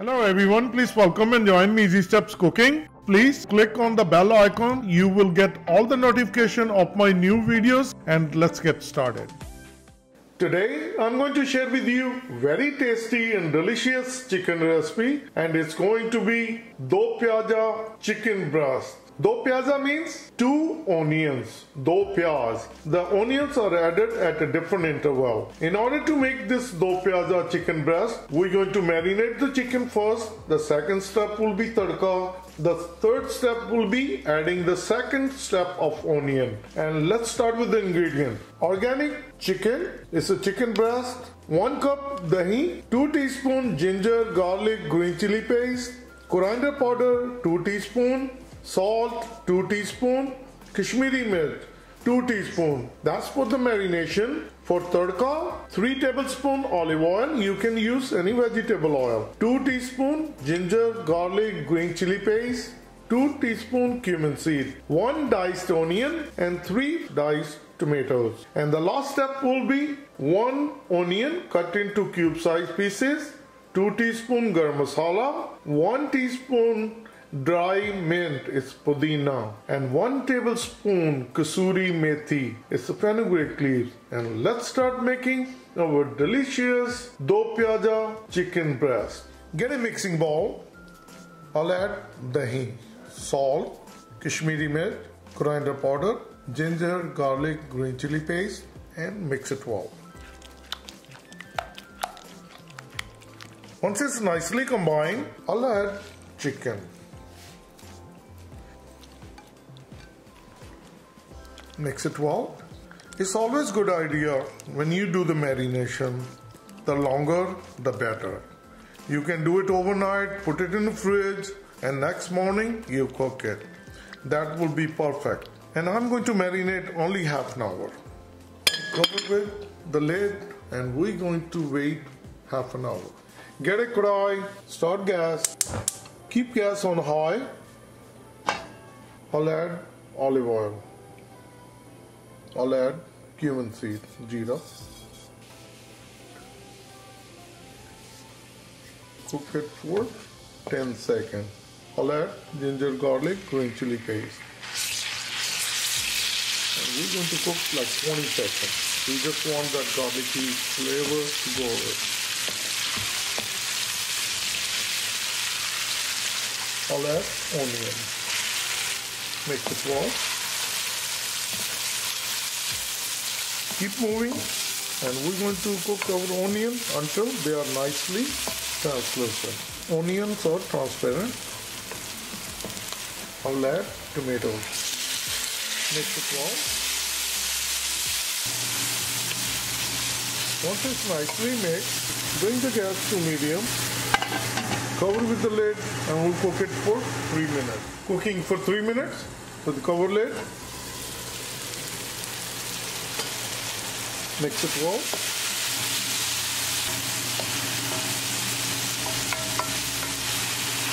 Hello everyone, please welcome and join me Easy Steps Cooking. Please click on the bell icon. You will get all the notification of my new videos, and let's get started. Today I'm going to share with you very tasty and delicious chicken recipe, and it's going to be Dopiaza chicken breast. Dopiaza means 2 onions, Dopiaz. The onions are added at a different interval. In order to make this Dopiaza chicken breast, we're going to marinate the chicken first. The second step will be Tadka. The third step will be adding the second step of onion. And let's start with the ingredient. Organic chicken is a chicken breast, 1 cup Dahi, 2 teaspoon ginger, garlic, green chili paste, coriander powder, 2 teaspoon, salt 2 teaspoon, Kashmiri mirt 2 teaspoon. That's for the marination. For tadka, 3 tablespoon olive oil. You can use any vegetable oil. 2 teaspoon ginger, garlic, green chili paste, 2 teaspoon cumin seed, 1 diced onion and 3 diced tomatoes. And the last step will be 1 onion cut into cube size pieces, 2 teaspoon garam masala, 1 teaspoon dry mint is pudina, and 1 tablespoon kasuri methi is the fenugreek leaves. And let's start making our delicious Dopiaza chicken breast. Get a mixing bowl. I'll add dahi, salt, Kashmiri mirt, coriander powder, ginger, garlic, green chili paste, and mix it well. Once it's nicely combined, I'll add chicken. Mix it well. It's always a good idea when you do the marination, the longer the better. You can do it overnight, put it in the fridge, and next morning you cook it. That will be perfect. And I'm going to marinate only half an hour. Cover with the lid, and we're going to wait half an hour. Get a kadai, start gas, keep gas on high. I'll add olive oil. I'll add cumin seed, jeera. Cook it for 10 seconds. I'll add ginger, garlic, green chili paste. And we're going to cook like 20 seconds. We just want that garlicky flavor to go over. I'll add onion. Mix it well. Keep moving, and we're going to cook our onions until they are nicely translucent. Onions are transparent. I'll add tomatoes. Mix it well. Once it's nicely mixed, bring the gas to medium. Cover with the lid, and we'll cook it for 3 minutes. Cooking for 3 minutes with the cover lid. Mix it well.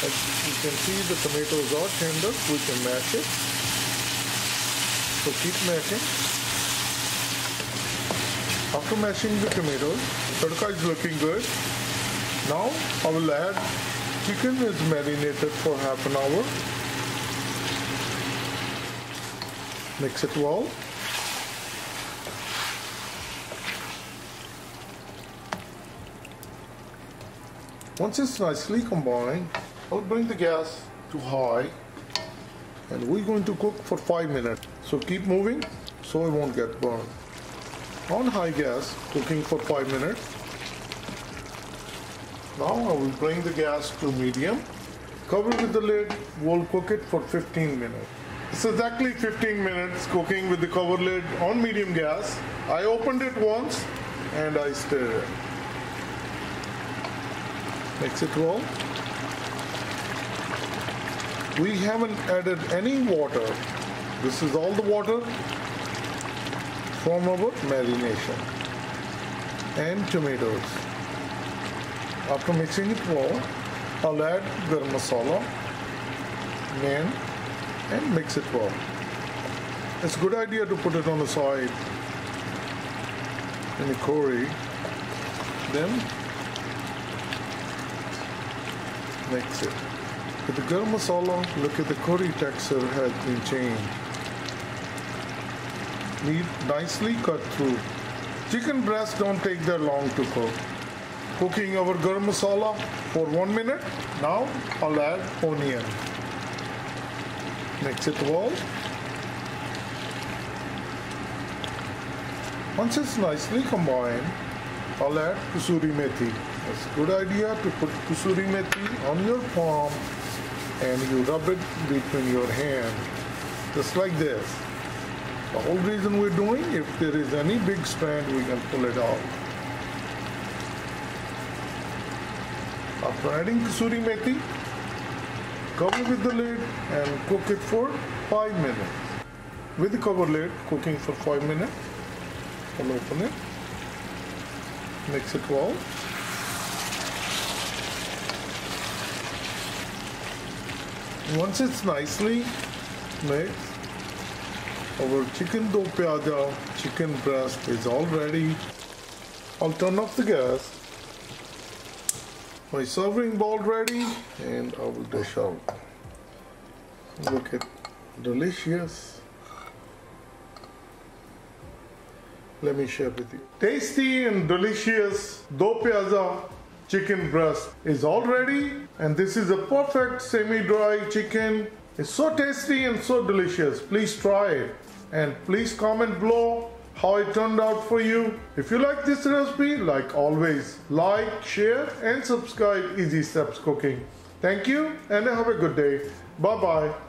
As you can see, the tomatoes are tender. We can mash it. So keep mashing. After mashing the tomatoes, tadka is looking good. Now I will add chicken is marinated for half an hour. Mix it well. Once it's nicely combined, I'll bring the gas to high, and we're going to cook for 5 minutes. So keep moving so it won't get burned. On high gas, cooking for 5 minutes. Now I will bring the gas to medium. Cover with the lid. We'll cook it for 15 minutes. It's exactly 15 minutes cooking with the cover lid on medium gas. I opened it once and I stirred it. Mix it well. We haven't added any water. This is all the water from our marination. And tomatoes. After mixing it well, I'll add garam masala, mint, and mix it well. It's a good idea to put it on the side in a curry. Then Mix it. With the garam masala, look at the curry texture has been changed. Meat nicely cut through. Chicken breasts don't take that long to cook. Cooking our garam masala for 1 minute. Now I'll add onion. Mix it well. Once it's nicely combined, I'll add kasuri methi. It's a good idea to put kasuri methi on your palm and you rub it between your hands, just like this. The whole reason we're doing, if there is any big strand, we can pull it out. After adding kasuri methi, cover with the lid and cook it for 5 minutes. With the cover lid, cooking for 5 minutes. I'll open it. Mix it well. Once it's nicely mixed, our chicken Dopiaza chicken breast is all ready. I'll turn off the gas. My serving bowl ready and I will dish out. Look at delicious. Let me share with you. Tasty and delicious Dopiaza chicken breast is all ready, and this is a perfect semi-dry chicken. It's so tasty and so delicious. Please try it and please comment below how it turned out for you. If you like this recipe, like always, like, share and subscribe Easy Steps Cooking. Thank you and have a good day. Bye bye.